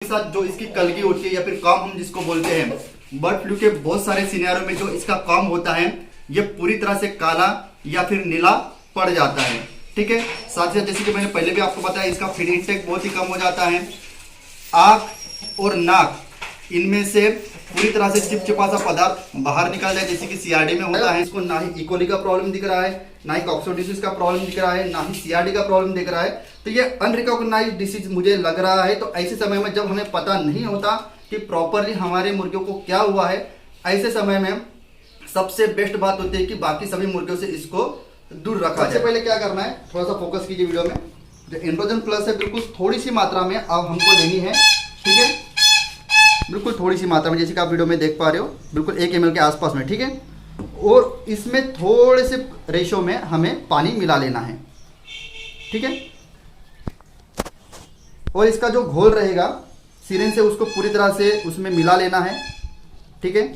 साथ जो इसकी कलगी होती है या फिर काम हम जिसको बोलते हैं, बर्ड फ्लू के बहुत सारे सिनेरियो में जो इसका काम होता है ये पूरी तरह से काला या फिर नीला पड़ जाता है। ठीक है, साथ ही साथ जैसे कि मैंने पहले भी आपको बताया इसका फीड इंटेक बहुत ही कम हो जाता है। आंख और नाक इनमें से पूरी तरह से चिपचिपा सा पदार्थ बाहर निकल जाए जैसे कि सीआरडी में होता है। इसको ना ही इकोली का प्रॉब्लम दिख रहा है, ना ही कॉक्सोडिसिस का प्रॉब्लम दिख रहा है, ना ही सीआरडी का प्रॉब्लम दिख रहा है। तो ये अनरिकॉग्नाइज्ड डिसीज मुझे लग रहा है। तो ऐसे समय में जब हमें पता नहीं होता कि प्रॉपरली हमारे मुर्गियों को क्या हुआ है, ऐसे समय में सबसे बेस्ट बात होती है कि बाकी सभी मुर्गियों से इसको दूर रखा जाए। सबसे पहले क्या करना है, थोड़ा सा फोकस कीजिए वीडियो में। जो एंड्रोजन प्लस है बिल्कुल थोड़ी सी मात्रा में अब हमको लेनी है। ठीक है, बिल्कुल थोड़ी सी मात्रा में, जैसे कि आप वीडियो में देख पा रहे हो, बिल्कुल 1 ml के आसपास में। ठीक है, और इसमें थोड़े से रेशो में हमें पानी मिला लेना है। ठीक है, और इसका जो घोल रहेगा सिरिंज से उसको पूरी तरह से उसमें मिला लेना है। ठीक है,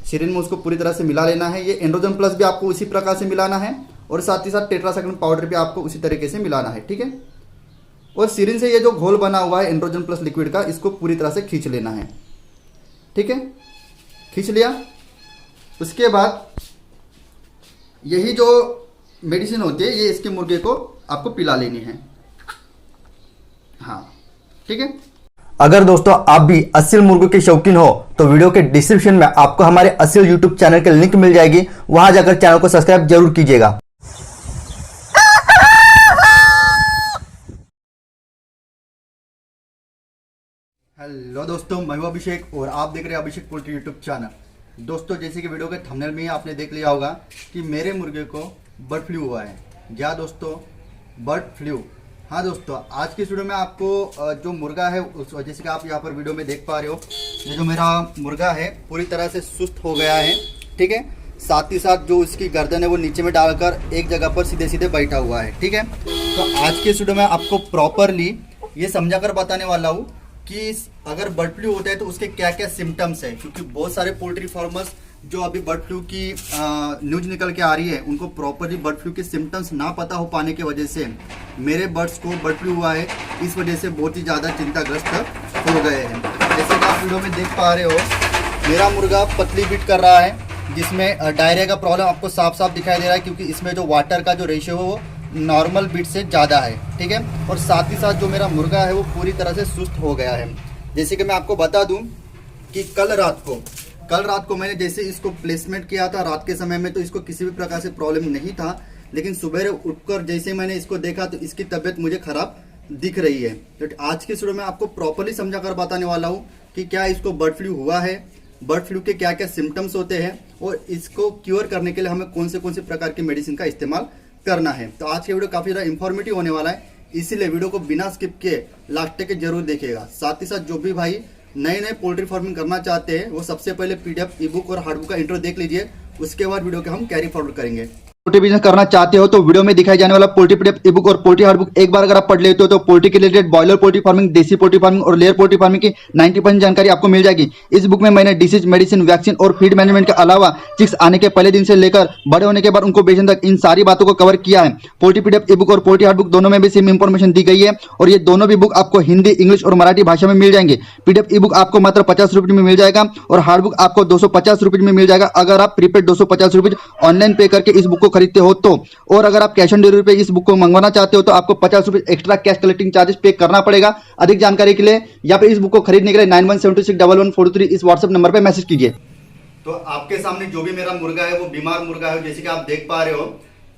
सिरिंज में उसको पूरी तरह से मिला लेना है। ये एंड्रोजन प्लस भी आपको उसी प्रकार से मिलाना है और साथ ही साथ टेट्रासाइक्लिन पाउडर भी आपको उसी तरीके से मिलाना है। ठीक है, और सिरिंज से ये जो घोल बना हुआ है एंड्रोजन प्लस लिक्विड का, इसको पूरी तरह से खींच लेना है। ठीक है, खींच लिया। उसके बाद यही जो मेडिसिन होती है ये इसके मुर्गे को आपको पिला लेनी है। हाँ, ठीक है। अगर दोस्तों आप भी असील मुर्गों के शौकीन हो तो वीडियो के डिस्क्रिप्शन में आपको हमारे असील यूट्यूब चैनल के लिंक मिल जाएगी, वहां जाकर चैनल को सब्सक्राइब जरूर कीजिएगा। हेलो दोस्तों, मैं हूं अभिषेक और आप देख रहे हैं अभिषेक पोल्ट्री यूट्यूब चैनल। दोस्तों, जैसे कि वीडियो के थंबनेल में ही आपने देख लिया होगा कि मेरे मुर्गे को बर्ड फ्लू हुआ है। क्या दोस्तों, बर्ड फ्लू? हाँ दोस्तों, आज की वीडियो में आपको जो मुर्गा है उस जैसे कि आप यहाँ पर वीडियो में देख पा रहे हो, ये जो मेरा मुर्गा है पूरी तरह से सुस्त हो गया है। ठीक है, साथ ही साथ जो इसकी गर्दन है वो नीचे में डालकर एक जगह पर सीधे सीधे बैठा हुआ है। ठीक है, तो आज के वीडियो में आपको प्रॉपरली ये समझा कर बताने वाला हूँ कि अगर बर्ड फ्लू होता है तो उसके क्या क्या सिम्टम्स है। क्योंकि बहुत सारे पोल्ट्री फार्मर्स जो अभी बर्ड फ्लू की न्यूज निकल के आ रही है उनको प्रॉपरली बर्ड फ्लू के सिम्टम्स ना पता हो पाने की वजह से मेरे बर्ड्स को बर्ड फ्लू हुआ है, इस वजह से बहुत ही ज़्यादा चिंताग्रस्त हो गए हैं। जैसे कि आप वीडियो में देख पा रहे हो, मेरा मुर्गा पतली बीट कर रहा है जिसमें डायरिया का प्रॉब्लम आपको साफ साफ दिखाई दे रहा है, क्योंकि इसमें जो वाटर का जो रेशियो है वो नॉर्मल बीट से ज़्यादा है। ठीक है, और साथ ही साथ जो मेरा मुर्गा है वो पूरी तरह से सुस्त हो गया है। जैसे कि मैं आपको बता दूं कि कल रात को मैंने जैसे इसको प्लेसमेंट किया था रात के समय में, तो इसको किसी भी प्रकार से प्रॉब्लम नहीं था। लेकिन सुबह उठकर जैसे मैंने इसको देखा तो इसकी तबीयत मुझे खराब दिख रही है। तो आज के वीडियो में आपको प्रॉपरली समझा कर बताने वाला हूँ कि क्या इसको बर्ड फ्लू हुआ है, बर्ड फ्लू के क्या क्या सिम्टम्स होते हैं और इसको क्योर करने के लिए हमें कौन से प्रकार की मेडिसिन का इस्तेमाल करना है। तो आज की वीडियो काफ़ी ज़्यादा इंफॉर्मेटिव होने वाला है, इसीलिए वीडियो को बिना स्किप किए लास्ट तक जरूर देखिएगा। साथ ही साथ जो भी भाई नए पोल्ट्री फार्मिंग करना चाहते हैं वो सबसे पहले पीडीएफ, ई बुक और हार्डबुक का इंट्रो देख लीजिए, उसके बाद वीडियो के हम कैरी फॉरवर्ड करेंगे। पोल्ट्री बिजनेस करना चाहते हो तो वीडियो में दिखाई जाने वाला पोल्ट्री पीडीएफ, ई बुक और पोल्ट्री हार्डबुक एक बार अगर आप पढ़ लेते हो तो पोल्ट्री के रिलेटेड बॉयलर पोल्ट्री फार्मिंग, देसी पोल्ट्री फार्मिंग और लेयर पोल्ट्री फार्मिंग की 90% जानकारी आपको मिल जाएगी। इस बुक में मैंने डिसीज, मेडिसिन, वैक्सीन और फीड मैनेजमेंट के अलावा चिक्स आने के पहले दिन से लेकर बड़े होने के बाद उनको बेचने तक इन सारी बातों को कवर किया है। पोल्ट्री पीडीएफ, ई बुक और पोल्ट्री हार्डबुक दोनों में भी सेम इंफॉर्मेशन दी गई है और ये दोनों भी बुक आपको हिंदी, इंग्लिश और मराठी भाषा में मिल जाएंगे। पीडीएफ, ई बुक आपको मात्र 50 रुपये में मिल जाएगा और हार्डबुक आपको 250 रुपये में मिल जाएगा अगर आप प्रीपेड 250 रुपये ऑनलाइन पे करके इस बुक को खरीदते हो तो। और अगर आप कैश ऑन डिलीवरी पे इस बुक को मंगवाना चाहते हो तो आपको 50 रुपये एक्स्ट्रा कैश कलेक्टिंग चार्जेस पे करना पड़ेगा। अधिक जानकारी के लिए या फिर इस बुक को खरीदने के लिए 91761143 इस व्हाट्सएप नंबर पे मैसेज कीजिए। तो आपके सामने जो भी मेरा मुर्गा है वो बीमार मुर्गा है, जैसे कि आप देख पा रहे हो।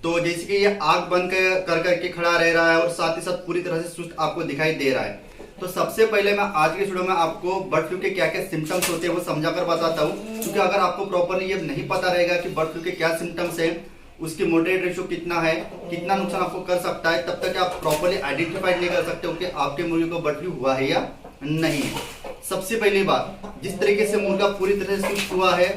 तो जैसे कि ये आग बंद कर करके खड़ा रह रहा है और साथ ही साथ पूरी तरह से सुस्त आपको दिखाई दे रहा है। तो सबसे पहले मैं आज के वीडियो में आपको बर्ड फ्लू के क्या क्या सिम्टम्स होते हैं वो समझा कर बताता हूँ, क्योंकि अगर आपको प्रॉपरली ये नहीं पता रहेगा कि बर्ड फ्लू के क्या सिम्टम्स है, उसकी मोर्टेलिटी रेशियो कितना है, कितना नुकसान आपको कर सकता है, तब तक आप प्रॉपरली आइडेंटिफाइड नहीं कर सकते हो कि आपके मुर्गे को बर्ड फ्लू हुआ है या नहीं है। सबसे पहली बात, जिस तरीके से मुर्गा पूरी तरह से सुस्त हुआ है,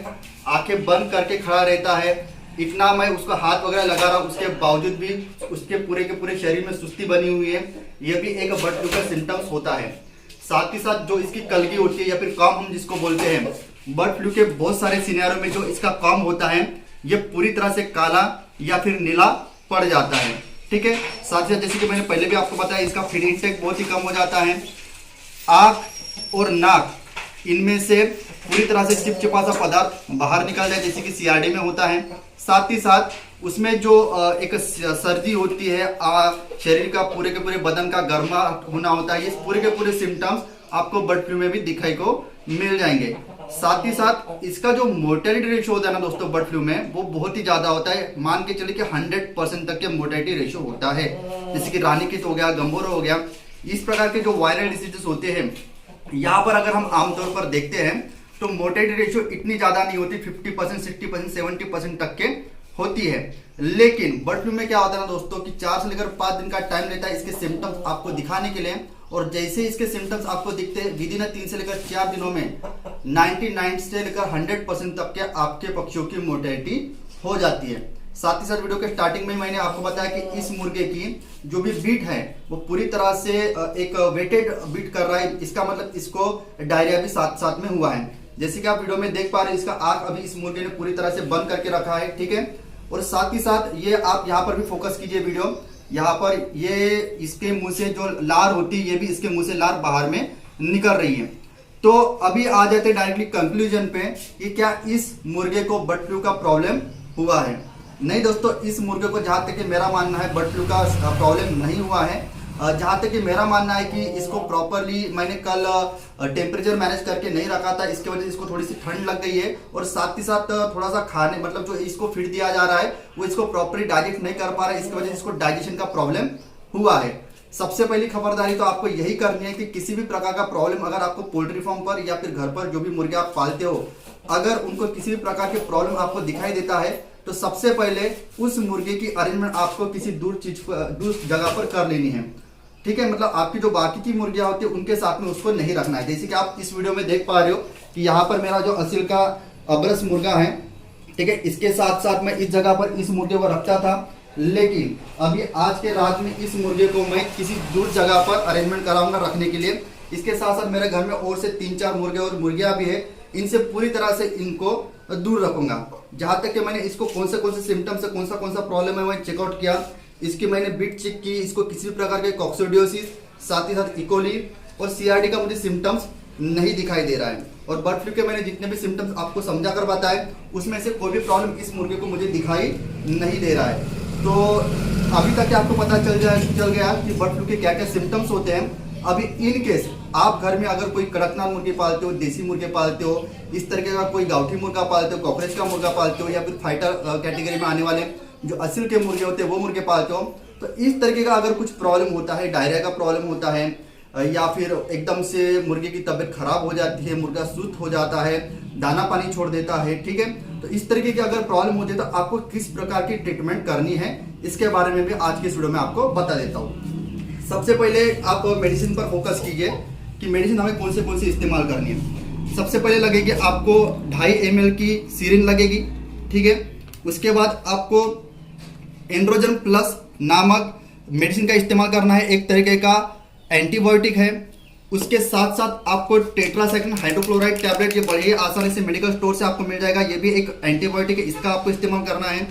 आंखें बंद करके खड़ा रहता है, इतना मैं उसका हाथ वगैरह लगा रहा हूँ उसके बावजूद भी उसके पूरे के पूरे शरीर में सुस्ती बनी हुई है, यह भी एक बर्ड फ्लू का सिम्टम्स होता है। साथ ही साथ जो इसकी कलगी होती है या फिर काम हम जिसको बोलते हैं, बर्ड फ्लू के बहुत सारे सिनेरियो में जो इसका काम होता है ये पूरी तरह से काला या फिर नीला पड़ जाता है। ठीक है, साथ ही साथ जैसे कि मैंने पहले भी आपको बताया इसका फीड इंटेक बहुत ही कम हो जाता है। आँख और नाक इनमें से पूरी तरह से चिपचिपा सा पदार्थ बाहर निकल जाए, जैसे कि सीआरडी में होता है। साथ ही साथ उसमें जो एक सर्दी होती है, शरीर का पूरे के पूरे बदन का गर्मा होना होता है, ये पूरे के पूरे सिम्टम्स आपको बर्ड फ्लू में भी दिखाई को मिल जाएंगे। साथ ही साथ इसका जो मोर्टेलिटी रेशियो होता है ना दोस्तों बर्ड फ्लू में, वो बहुत ही ज्यादा होता है। मान के चलिए कि 100% तक के मोर्टेलिटी रेशियो होता है, जैसे कि रानीखेत हो गया, गंभोरा हो गया। इस प्रकार के जो वायरल डिसीजेस होते हैं, यहाँ पर अगर हम आमतौर पर देखते हैं तो मोर्टेलिटी रेशियो इतनी ज्यादा नहीं होती, 50%, 60%, 70% तक के होती है। लेकिन बर्ड फ्लू में क्या होता है ना दोस्तों कि 4 से लेकर 5 दिन का टाइम लेता है इसके सिम्टम्स आपको दिखाने के लिए, और जैसे इसके सिम्टम्स आपको दिखते हैं विदिन 3 से लेकर 4 दिनों में 99 से लेकर 100% तक के आपके पक्षियों की मोर्टेलिटी हो जाती है। साथ ही साथ वीडियो के स्टार्टिंग में मैंने आपको बताया कि इस मुर्गे की जो भी बीट है वो पूरी तरह से एक वेटेड बीट कर रहा है, इसका मतलब इसको डायरिया भी साथ साथ में हुआ है। जैसे कि आप वीडियो में देख पा रहे हैं, इसका आंख अभी इस मुर्गे ने पूरी तरह से बंद करके रखा है, ठीक है। और साथ ही साथ ये आप यहाँ पर भी फोकस कीजिए वीडियो, यहाँ पर ये इसके मुंह से जो लार होती है, ये भी इसके मुंह से लार बाहर में निकल रही है। तो अभी आ जाते डायरेक्टली कंक्लूजन पे कि क्या इस मुर्गे को बर्ड फ्लू का प्रॉब्लम हुआ है। नहीं दोस्तों, इस मुर्गे को जहां तक कि मेरा मानना है बर्ड फ्लू का प्रॉब्लम नहीं हुआ है। जहां तक कि मेरा मानना है कि इसको प्रॉपरली मैंने कल टेम्परेचर मैनेज करके नहीं रखा था, इसकी वजह से इसको थोड़ी सी ठंड लग गई है। और साथ ही साथ थोड़ा सा खाने मतलब जो इसको फीड दिया जा रहा है वो इसको प्रॉपरली डाइजेस्ट नहीं कर पा रहा है, इसकी वजह से इसको डाइजेशन का प्रॉब्लम हुआ है। सबसे पहली खबरदारी तो आपको यही करनी है कि किसी भी प्रकार का प्रॉब्लम अगर आपको पोल्ट्री फार्म पर या फिर घर पर जो भी मुर्गे आप पालते हो, अगर उनको किसी भी प्रकार के प्रॉब्लम आपको दिखाई देता है तो सबसे पहले उस मुर्गे की अरेंजमेंट आपको किसी दूर जगह पर कर लेनी है, ठीक है। मतलब आपकी जो बाकी की मुर्गियां होती है उनके साथ में उसको नहीं रखना है। जैसे कि आप इस वीडियो में देख पा रहे हो कि यहाँ पर मेरा जो असील का अब्रस मुर्गा है, ठीक है, इसके साथ साथ मैं इस जगह पर इस मुर्गे को रखता था, लेकिन अभी आज के रात में इस मुर्गे को मैं किसी दूर जगह पर अरेंजमेंट कराऊंगा रखने के लिए। इसके साथ साथ मेरे घर में और से 3-4 मुर्गे और मुर्गियां भी है, इनसे पूरी तरह से इनको दूर रखूंगा। जहां तक कि मैंने इसको कौन से सिम्टम्स है, कौन सा प्रॉब्लम है मैं चेकआउट किया, इसकी मैंने बीट चेक की, इसको किसी भी प्रकार के कॉक्सिडियोसिस, साथ ही साथ इकोली और सीआरडी का मुझे सिम्टम्स नहीं दिखाई दे रहा है। और बर्ड फ्लू के मैंने जितने भी सिम्टम्स आपको समझा कर बताए उसमें से कोई भी प्रॉब्लम इस मुर्गे को मुझे दिखाई नहीं दे रहा है। तो अभी तक आपको पता चल गया कि बर्ड फ्लू के क्या क्या सिम्टम्स होते हैं। अभी इन केस आप घर में अगर कोई कड़कनाथ मुर्गे पालते हो, देसी मुर्गे पालते हो, इस तरीके का कोई गाउठी मुर्गा पालते हो, कॉकरेज का मुर्गा पालते हो, या फिर फाइटर कैटेगरी में आने वाले जो असील के मुर्गे होते हैं वो मुर्गे पालते हो, तो इस तरीके का अगर कुछ प्रॉब्लम होता है, डायरिया का प्रॉब्लम होता है, या फिर एकदम से मुर्गे की तबीयत खराब हो जाती है, मुर्गा सुस्त हो जाता है, दाना पानी छोड़ देता है, ठीक है, तो इस तरीके की अगर प्रॉब्लम होती है तो आपको किस प्रकार की ट्रीटमेंट करनी है इसके बारे में भी आज के वीडियो में आपको बता देता हूँ। सबसे पहले आप मेडिसिन पर फोकस कीजिए कि मेडिसिन हमें कौन से इस्तेमाल करनी है। सबसे पहले लगेगी आपको 2.5 ml की सीरिन लगेगी, ठीक है। उसके बाद आपको एंड्रोजन प्लस नामक मेडिसिन का इस्तेमाल करना है, एक तरीके का एंटीबायोटिक है। उसके साथ साथ आपको टेट्रासाइक्लिन हाइड्रोक्लोराइड टैबलेट, ये बड़ी आसानी से मेडिकल स्टोर से आपको मिल जाएगा, ये भी एक एंटीबायोटिक है, इसका आपको इस्तेमाल करना है।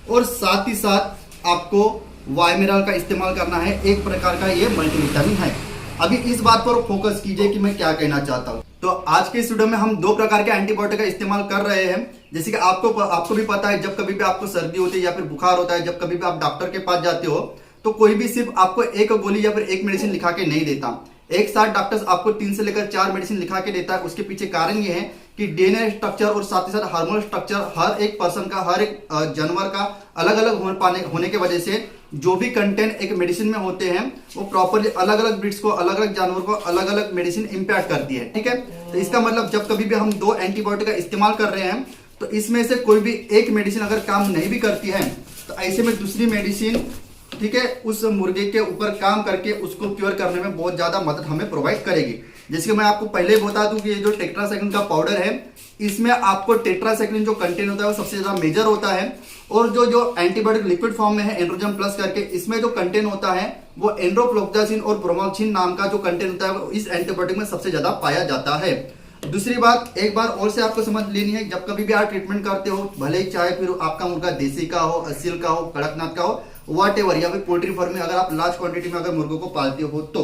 और साथ ही साथ आपको वाइमेराल का इस्तेमाल करना है, एक प्रकार का ये मल्टीविटामिन है। अभी इस बात पर फोकस कीजिए कि मैं क्या कहना चाहता हूँ। तो आज के इस वीडियो में हम 2 प्रकार के एंटीबायोटिक का इस्तेमाल कर रहे हैं। जैसे कि आपको भी पता है, जब कभी भी आपको सर्दी होती है या फिर बुखार होता है, जब कभी भी आप डॉक्टर के पास जाते हो तो कोई भी सिर्फ आपको एक गोली या फिर एक मेडिसिन लिखा के नहीं देता, एक साथ डॉक्टर्स आपको 3 से लेकर 4 मेडिसिन लिखा के देता है। उसके पीछे कारण ये है कि डीएनए स्ट्रक्चर और साथ ही साथ हार्मोनल स्ट्रक्चर हर एक पर्सन का, हर एक जानवर का अलग अलग होने की वजह से जो भी कंटेंट एक मेडिसिन में होते हैं वो प्रॉपरली अलग अलग ब्रीड्स को, अलग अलग जानवर को अलग अलग मेडिसिन इम्पैक्ट करती है, ठीक है। तो इसका मतलब जब कभी भी हम 2 एंटीबायोटिक का इस्तेमाल कर रहे हैं तो इसमें से कोई भी एक मेडिसिन अगर काम नहीं भी करती है तो ऐसे में दूसरी मेडिसिन, ठीक है, उस मुर्गे के ऊपर काम करके उसको क्योर करने में बहुत ज्यादा मदद हमें प्रोवाइड करेगी। जैसे कि मैं आपको पहले ही बता दूं कि ये जो टेट्रासाइक्लिन का पाउडर है, इसमें आपको टेट्रासाइक्लिन जो कंटेंट होता है वो सबसे ज्यादा मेजर होता है। और जो एंटीबायोटिक लिक्विड फॉर्म में है एंड्रोजन प्लस करके, इसमें जो कंटेंट होता है वो एंड्रोफ्लोक्सासिन और ब्रोमोक्सिन नाम का जो कंटेंट होता है वो इस एंटीबायोटिक में सबसे ज्यादा पाया जाता है। दूसरी बात, एक बार और से आपको समझ लेनी है, जब कभी भी आप ट्रीटमेंट करते हो, भले ही चाहे फिर आपका मुर्गा देसी का हो, असील का हो, कड़कनाथ का हो, व्हाटएवर, या फिर पोल्ट्री फार्म में अगर आप लार्ज क्वांटिटी में अगर मुर्गों को पालते हो तो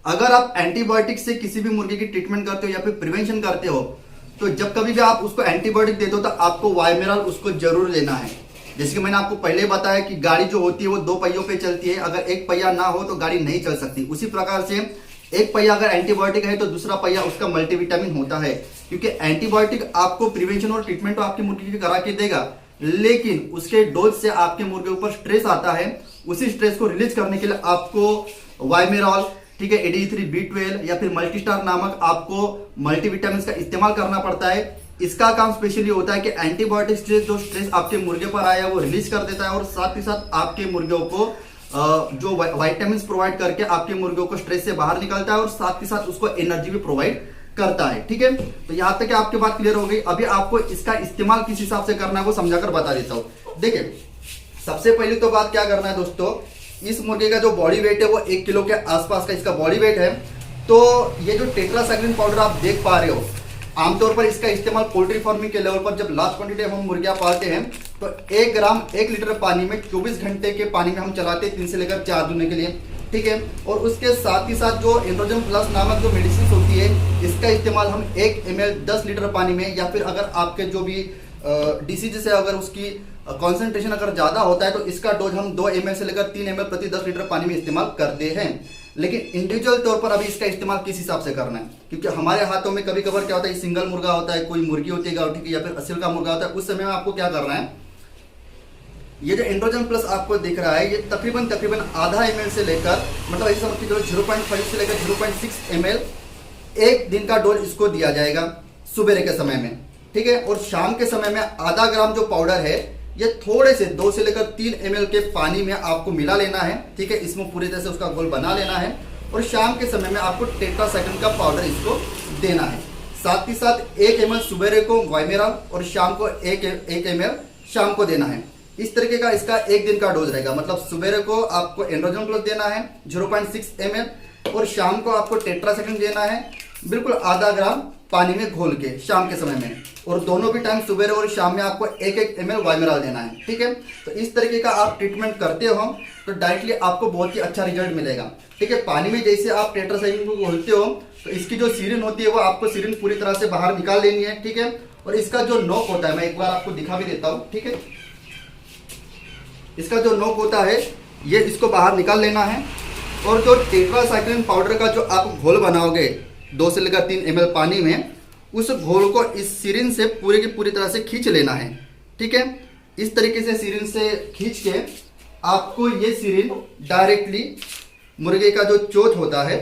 अगर आप एंटीबायोटिक से किसी भी मुर्गे की ट्रीटमेंट करते हो या फिर प्रिवेंशन करते हो, तो जब कभी भी आप उसको एंटीबायोटिक देते हो तो आपको वाइमेरल उसको जरूर लेना है। जैसे कि मैंने आपको पहले बताया कि गाड़ी जो होती है वो 2 पहियों पे चलती है, अगर एक पहिया ना हो तो गाड़ी नहीं चल सकती। उसी प्रकार से एक पहिया अगर एंटीबायोटिक है तो दूसरा पहिया उसका मल्टीविटामिन होता है, क्योंकि एंटीबायोटिक आपको प्रिवेंशन और ट्रीटमेंट तो आपकी मुर्गी की करा के देगा, लेकिन उसके डोज से आपके मुर्गे ऊपर स्ट्रेस आता है। उसी स्ट्रेस को रिलीज करने के लिए आपको वाइमेरॉल, ठीक है, ADE3, B12 या फिर मल्टीस्टार नामक आपको मल्टीविटामिन का इस्तेमाल करना पड़ता है। इसका काम स्पेशली होता है कि एंटीबायोटिक से जो स्ट्रेस आपके मुर्गे पर आया है वो रिलीज कर देता है, और साथ ही साथ आपके मुर्गों को जो वाइटामिन प्रोवाइड करके आपके मुर्गों को स्ट्रेस से बाहर निकलता है, और साथ ही साथ उसको एनर्जी भी प्रोवाइड करता है। ठीक है, तो यहां तक आपकी बात क्लियर हो गई। अभी आपको इसका इस्तेमाल किस हिसाब से करना है वो समझाकर बता देता हूं। देखिए, सबसे पहली तो बात क्या करना है दोस्तों, इस मुर्गे का जो बॉडी वेट है वो 1 किलो के आसपास का इसका बॉडी वेट है। तो ये जो टेट्रासाइक्लिन पाउडर आप देख पा रहे हो, आमतौर पर इसका इस्तेमाल पोल्ट्री फार्मिंग के लेवल पर जब लार्ज क्वांटिटी हम मुर्गियां पालते हैं तो 1 ग्राम 1 लीटर पानी में 24 घंटे के पानी में हम चलाते हैं 3 से लेकर 4 दिन के लिए। ठीक है, और उसके साथ ही साथ जो एंड्रोजन प्लस नामक जो मेडिसिन होती है, इसका इस्तेमाल हम 1 ml 10 लीटर पानी में, या फिर अगर आपके जो भी डिसीज से अगर उसकी कॉन्सेंट्रेशन अगर ज्यादा होता है तो इसका डोज हम 2 ml से लेकर 3 ml प्रति 10 लीटर पानी में इस्तेमाल करते हैं। लेकिन इंडिविजुअल तौर पर अभी इसका इस्तेमाल किस हिसाब से करना है, क्योंकि हमारे हाथों में कभी कभार क्या होता है, सिंगल मुर्गा होता है, कोई मुर्गी होती है गावठी की या फिर असील का मुर्गा होता है। उस समय में आपको क्या करना है, ये जो एंड्रोजन प्लस आपको दिख रहा है, ये तकरीबन आधा ml से लेकर, मतलब ऐसा समझ के चलो 0.5 से लेकर 0.6 ml एक दिन का डोज इसको दिया जाएगा सुबह के समय में। ठीक है, और शाम के समय में आधा ग्राम जो पाउडर है ये थोड़े से 2 से लेकर 3 ml के पानी में आपको मिला लेना है। ठीक है, इसमें पूरी तरह से उसका घोल बना लेना है, और शाम के समय में आपको टेट्रासाइक्लिन का पाउडर इसको देना है। साथ ही साथ 1 ml सुबह को वाइमेरॉल और शाम को 1 ml शाम को देना है। इस तरीके का इसका 1 दिन का डोज रहेगा, मतलब सुबह को आपको एंड्रोजन प्लस देना है 0.6 ml, और शाम को आपको टेट्रासाइक्लिन देना है बिल्कुल आधा ग्राम पानी में घोल के शाम के समय में, और दोनों भी टाइम सुबह और शाम में आपको 1 ml वाइमेरॉल देना है। ठीक है, तो इस तरीके का आप ट्रीटमेंट करते हो तो डायरेक्टली आपको बहुत ही अच्छा रिजल्ट मिलेगा। ठीक है, पानी में जैसे आप टेट्रासाइक्लिन को घोलते हो तो इसकी जो सीरिन होती है वो आपको सीरिन पूरी तरह से बाहर निकाल लेनी है। ठीक है, और इसका जो नोक होता है मैं एक बार आपको दिखा भी देता हूँ। ठीक है, इसका जो नोक होता है ये इसको बाहर निकाल लेना है, और जो टेट्रासाइक्लिन पाउडर का जो आप घोल बनाओगे 2 से लेकर 3 ml पानी में, उस घोल को इस सिरिन से पूरी की पूरी तरह से खींच लेना है। ठीक है, इस तरीके से सिरिन से खींच के आपको ये सिरिन डायरेक्टली मुर्गे का जो चोंच होता है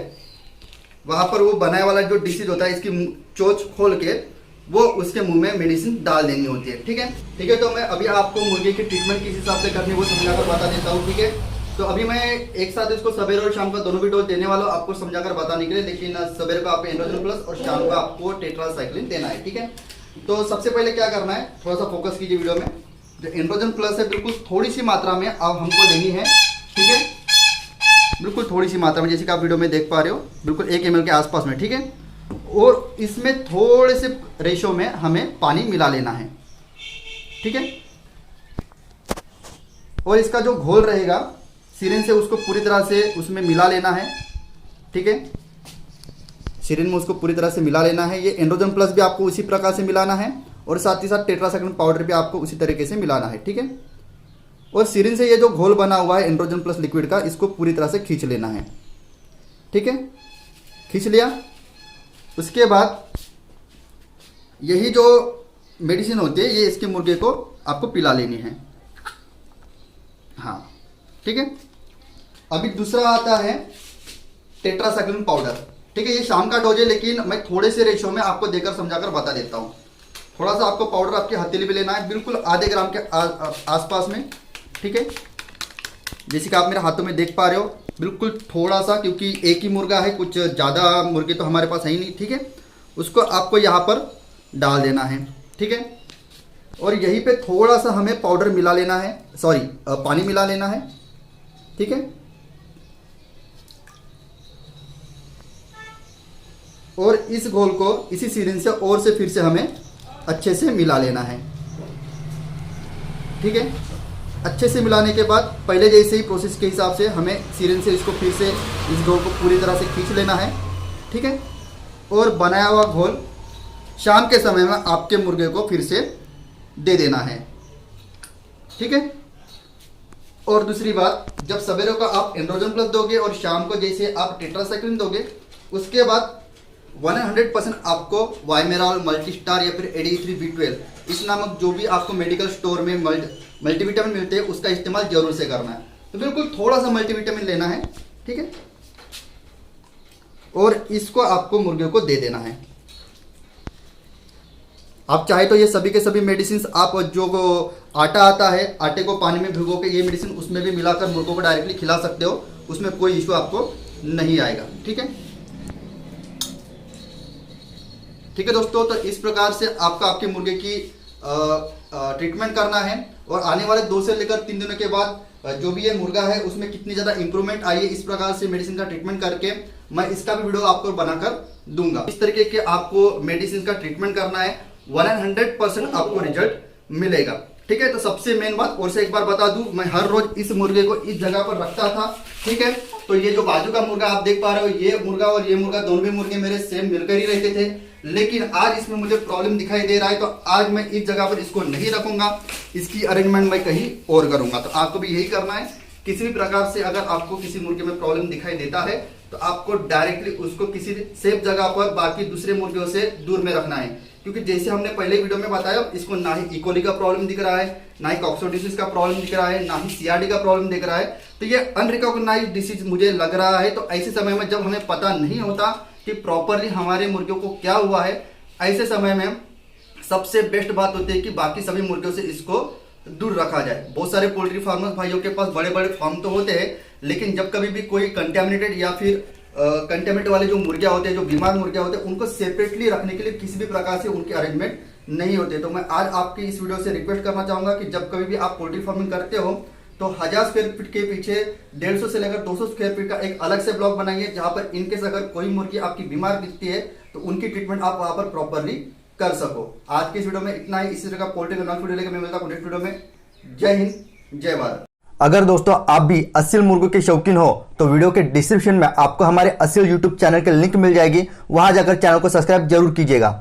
वहां पर वो बनाए वाला जो डिसीज होता है, इसकी चोंच खोल के वो उसके मुंह में मेडिसिन डाल देनी होती है। ठीक है, तो मैं अभी आपको मुर्गे की ट्रीटमेंट किस हिसाब से करनी है वो समझाकर बता देता हूँ। ठीक है, तो अभी मैं एक साथ इसको सवेरे और शाम का दोनों भी डोज देने वाला हूँ आपको समझाकर बताने के लिए, लेकिन सवेरे को आपको एंड्रोजन प्लस और शाम को आपको टेट्रासाइक्लिन देना है। ठीक है, तो सबसे पहले क्या करना है, थोड़ा सा फोकस कीजिए वीडियो में। जो एंड्रोजन प्लस है बिल्कुल थोड़ी सी मात्रा में अब हमको लेनी है। ठीक है, बिल्कुल थोड़ी सी मात्रा में, जैसे कि आप वीडियो में देख पा रहे हो, बिल्कुल 1 ml के आसपास में। ठीक है, और इसमें थोड़े से रेशो में हमें पानी मिला लेना है। ठीक है, और इसका जो घोल रहेगा सिरिन से उसको पूरी तरह से उसमें मिला लेना है। ठीक है, सिरिन में उसको पूरी तरह से मिला लेना है। ये एंड्रोजन प्लस भी आपको उसी प्रकार से मिलाना है, और साथ ही साथ टेट्रासाइक्लिन पाउडर भी आपको उसी तरीके से मिलाना है। ठीक है, और सिरिन से ये जो घोल बना हुआ है एंड्रोजन प्लस लिक्विड का, इसको पूरी तरह से खींच लेना है। ठीक है, खींच लिया। उसके बाद यही जो मेडिसिन होती है ये इसके मुर्गे को आपको पिला लेनी है। हाँ, ठीक है, अभी दूसरा आता है टेट्रासाइक्लिन पाउडर। ठीक है, ये शाम का डोज है, लेकिन मैं थोड़े से रेशो में आपको देकर समझाकर बता देता हूँ। थोड़ा सा आपको पाउडर आपके हथेली में लेना है, बिल्कुल आधे ग्राम के आसपास में। ठीक है, जैसे कि आप मेरे हाथों में देख पा रहे हो, बिल्कुल थोड़ा सा, क्योंकि एक ही मुर्गा है, कुछ ज़्यादा मुर्गे तो हमारे पास है ही नहीं। ठीक है, उसको आपको यहाँ पर डाल देना है। ठीक है, और यहीं पे थोड़ा सा हमें पाउडर मिला लेना है, सॉरी पानी मिला लेना है। ठीक है, और इस घोल को इसी सिरिंज से और से फिर से हमें अच्छे से मिला लेना है। ठीक है, अच्छे से मिलाने के बाद पहले जैसे ही प्रोसेस के हिसाब से हमें सिरिंज से इसको फिर से इस घोल को पूरी तरह से खींच लेना है, ठीक है। और बनाया हुआ घोल शाम के समय में आपके मुर्गे को फिर से दे देना है, ठीक है। और दूसरी बात, जब सवेरे को आप एंड्रोजन प्लस दोगे और शाम को जैसे आप टेट्रासाइक्लिन दोगे, उसके बाद 100% आपको वाइमेराल, मल्टीस्टार या फिर ADE3B12 इस नामक जो भी आपको मेडिकल स्टोर में मल्टीविटामिन मिलते हैं उसका इस्तेमाल जरूर से करना है। तो बिल्कुल थोड़ा सा मल्टीविटामिन लेना है, ठीक है। और इसको आपको मुर्गे को दे देना है। आप चाहे तो ये सभी के सभी मेडिसिन आप जो आटा आता है, आटे को पानी में भिगो के ये मेडिसिन उसमें भी मिलाकर मुर्गों को डायरेक्टली खिला सकते हो, उसमें कोई इशू आपको नहीं आएगा, ठीक है। ठीक है दोस्तों, तो इस प्रकार से आपका आपके मुर्गे की ट्रीटमेंट करना है। और आने वाले 2 से लेकर 3 दिनों के बाद जो भी ये मुर्गा है उसमें कितनी ज़्यादा इंप्रूवमेंट आई है, इस प्रकार से मेडिसिन का ट्रीटमेंट करके मैं इसका भी वीडियो आपको बनाकर दूंगा। इस तरीके के आपको मेडिसिन का ट्रीटमेंट करना है, 100% आपको रिजल्ट मिलेगा, ठीक है। तो सबसे मेन बात और से एक बार बता दूं, मैं हर रोज इस मुर्गे को इस जगह पर रखता था, ठीक है। तो ये जो बाजू का मुर्गा आप देख पा रहे हो, ये मुर्गा और ये मुर्गा दोनों भी मुर्गे मेरे सेम मिलकर ही रहते थे, लेकिन आज इसमें मुझे प्रॉब्लम दिखाई दे रहा है, तो आज मैं इस जगह पर इसको नहीं रखूंगा, इसकी अरेंजमेंट मैं कहीं और करूंगा। तो आपको भी यही करना है, किसी भी प्रकार से अगर आपको किसी मुर्गे में प्रॉब्लम दिखाई देता है तो आपको डायरेक्टली उसको किसी सेफ जगह पर बाकी दूसरे मुर्गियों से दूर में रखना है। क्योंकि जैसे हमने पहले वीडियो में बताया, इसको ना ही इकोली का प्रॉब्लम दिख रहा है, ना ही कॉक्सोडिसिस का प्रॉब्लम दिख रहा है, ना ही CRD का प्रॉब्लम दिख रहा है। तो ये अनरिकॉग्नाइज्ड डिसीज मुझे लग रहा है। तो ऐसे समय में जब हमें पता नहीं होता कि प्रॉपरली हमारे मुर्गियों को क्या हुआ है, ऐसे समय में सबसे बेस्ट बात होती है कि बाकी सभी मुर्गियों से इसको दूर रखा जाए। बहुत सारे पोल्ट्री फार्मर्स भाइयों के पास बड़े बड़े फार्म तो होते हैं, लेकिन जब कभी भी कोई कंटेमिनेटेड या फिर कंटेमिनेट वाले जो मुर्गियां होते हैं, जो बीमार मुर्गियां होते हैं, उनको सेपरेटली रखने के लिए किसी भी प्रकार से उनके अरेंजमेंट नहीं होते। तो मैं आज आपकी इस वीडियो से रिक्वेस्ट करना चाहूंगा कि जब कभी भी आप पोल्ट्री फार्मिंग करते हो तो 1000 स्क्वायर फीट के पीछे 150 से लेकर 200 स्क्वायर फीट का एक अलग से ब्लॉक बनाइए, जहां पर इनकेस अगर कोई मुर्गी आपकी बीमार दिखती है तो उनकी ट्रीटमेंट आप वहां पर प्रॉपरली कर सको। आज की इस वीडियो में इतना ही। इसी तरह का पोल्ट्री का वीडियो लेकर मैं मिलता हूं नेक्स्ट वीडियो में। जय हिंद, जय भारत। अगर दोस्तों आप भी असील मुर्गों के शौकीन हो तो वीडियो के डिस्क्रिप्शन में आपको हमारे असील YouTube चैनल के लिंक मिल जाएगी, वहां जाकर चैनल को सब्सक्राइब जरूर कीजिएगा।